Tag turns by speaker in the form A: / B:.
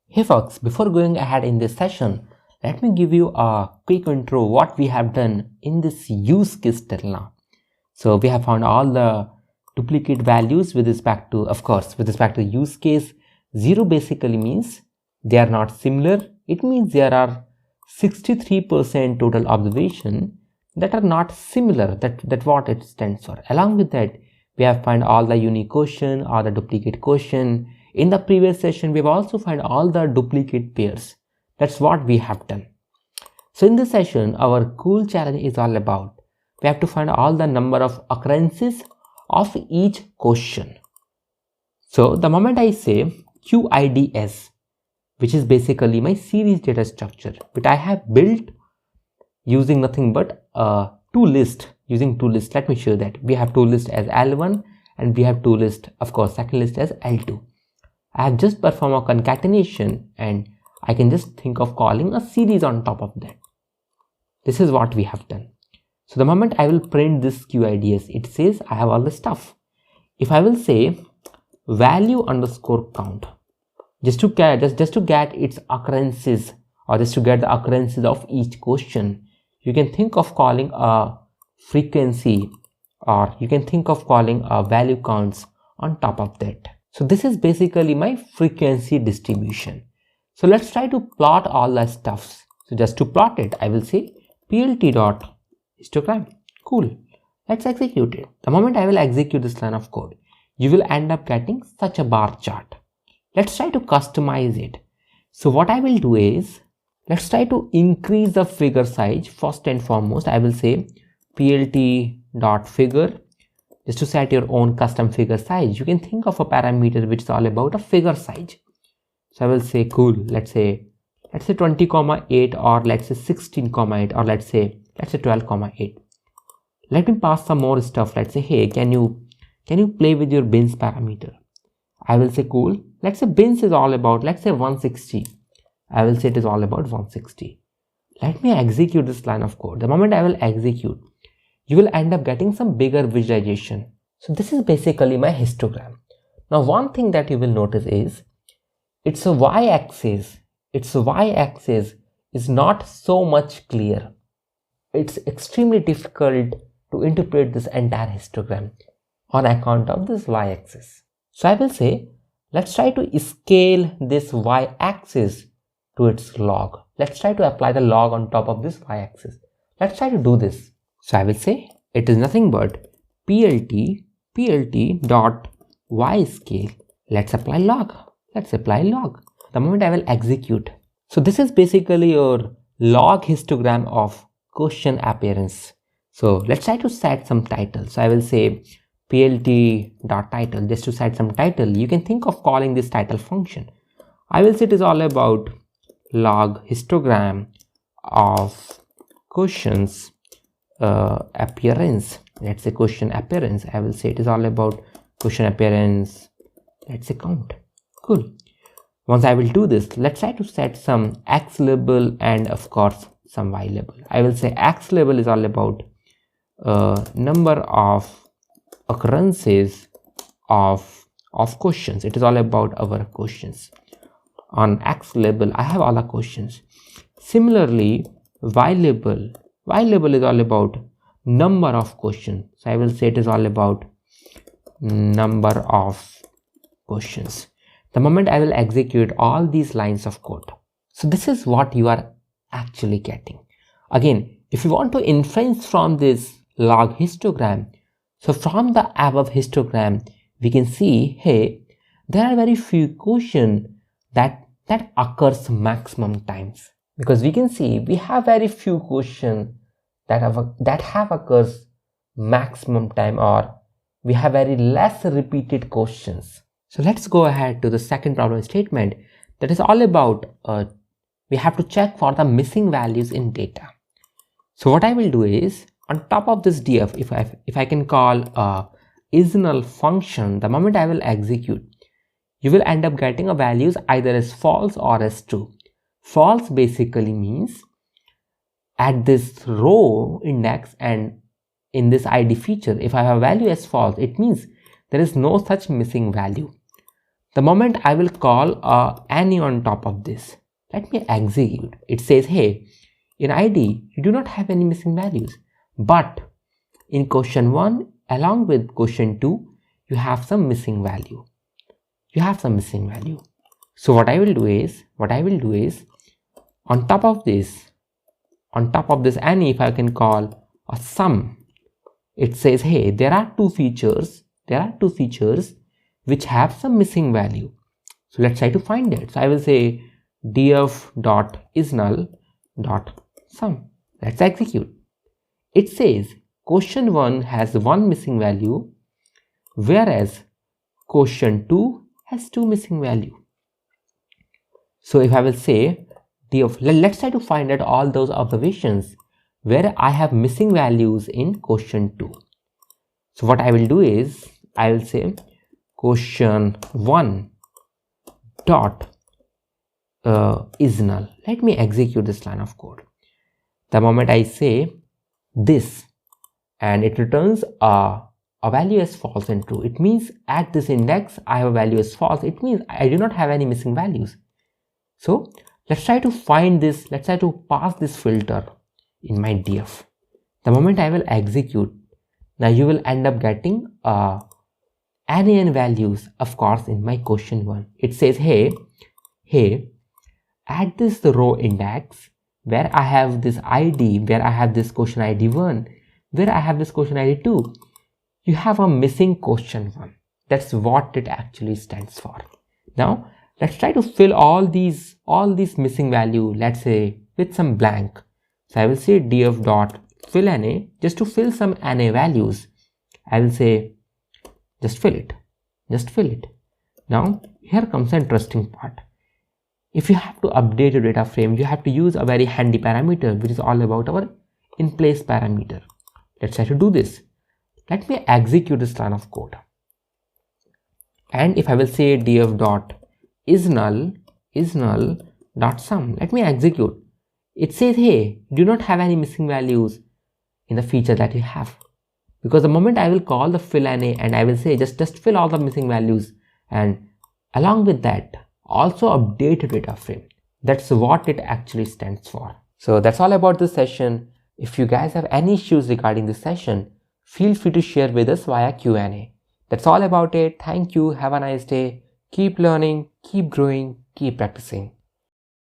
A: Hey folks, before going ahead in this session, let me give you a quick intro what we have done in this use case till now. So we have found all the duplicate values with respect to, of course, with respect to use case. 0 basically means they are not similar. It means there are 63% total observation that are not similar, that what it stands for. Along with that, we have found all the unique question or the duplicate question. In the previous session, we've also found all the duplicate pairs. That's what we have done. So in this session, our cool challenge is all about, we have to find all the number of occurrences of each question. So the moment I say QIDS, which is basically my series data structure, which I have built using nothing but two lists. Using two lists, let me show that. We have two lists as L1 and we have two lists, of course, second list as L2. I have just performed a concatenation and I can just think of calling a series on top of that. This is what we have done. So the moment I will print this QIDS, it says I have all the stuff. If I will say value underscore count, just to get its occurrences, or just to get the occurrences of each question, you can think of calling a frequency, or you can think of calling a value counts on top of that. So this is basically my frequency distribution. So let's try to plot all the stuffs. So just to plot it, I will say plt.histogram. Cool. Let's execute it. The moment I will execute this line of code, you will end up getting such a bar chart. Let's try to customize it. So what I will do is, let's try to increase the figure size. First and foremost, I will say plt.figure. Just to set your own custom figure size, you can think of a parameter which is all about a figure size. So I will say cool, let's say 20,8, or let's say 16,8, or let's say 12,8. Let me pass some more stuff. Let's say, hey, can you play with your bins parameter? I will say cool. Let's say bins is all about, let's say 160. I will say it is all about 160. Let me execute this line of code. The moment I will execute, you will end up getting some bigger visualization. So this is basically my histogram. Now one thing that you will notice is its y-axis is not so much clear. It's extremely difficult to interpret this entire histogram on account of this y-axis. So I will say, let's try to scale this y-axis to its log. Let's try to apply the log on top of this y-axis. Let's try to do this. So I will say it is nothing but plt dot y scale. Let's apply log. The moment I will execute. So this is basically your log histogram of question appearance. So let's try to set some title. So I will say plt dot title. Just to set some title, you can think of calling this title function. I will say it is all about log histogram of questions appearance. Let's say question appearance. I will say it is all about question appearance. Let's say count. Cool. Once I will do this, let's try to set some x label and of course some y label. I will say x label is all about number of occurrences of questions. It is all about our questions. On x label, I have all the questions. Similarly, y label is all about number of questions. So I will say it is all about number of questions. The moment I will execute all these lines of code. So this is what you are actually getting. Again, if you want to inference from this log histogram, so from the above histogram, we can see, hey, there are very few questions that occurs maximum times. Because we can see we have very few questions that have occurs maximum time, or we have very less repeated questions. So let's go ahead to the second problem statement. That is all about we have to check for the missing values in data. So what I will do is, on top of this df, if I can call a isNull function, the moment I will execute, you will end up getting a values either as false or as true. False basically means at this row index and in this ID feature, if I have a value as false, it means there is no such missing value. The moment I will call any on top of this, let me execute. It says, hey, in ID, you do not have any missing values, but in question 1 along with question 2, you have some missing value. So what I will do is on top of this any, if I can call a sum, it says, hey, there are two features which have some missing value. So let's try to find it. So I will say df.isNull.sum. Let's execute. It says question 1 has one missing value, whereas question 2 has two missing value. So if I will say let's try to find out all those observations where I have missing values in question 2. So what I will do is I will say question 1 dot is null. Let me execute this line of code. The moment I say this and it returns a value as false and true, it means at this index I have a value as false. It means I do not have any missing values. So let's try to find this. Let's try to pass this filter in my df. The moment I will execute, now you will end up getting NaN values, of course, in my question 1. It says, hey, at this row index where I have this ID, where I have this question ID 1, where I have this question ID 2, you have a missing question 1. That's what it actually stands for. Now let's try to fill all these missing value, let's say with some blank. So I will say df.fillNA just to fill some NA values. I will say just fill it. Now here comes the interesting part. If you have to update your data frame, you have to use a very handy parameter which is all about our in place parameter. Let's try to do this. Let me execute this line of code. And if I will say df.isNull.sum, let me execute. It says, hey, do not have any missing values in the feature that you have. Because the moment I will call the fill NA and I will say just fill all the missing values, and along with that also update your data frame. That's what it actually stands for. So that's all about this session. If you guys have any issues regarding this session, feel free to share with us via Q&A. That's all about it. Thank you. Have a nice day. Keep learning, keep growing, keep practicing.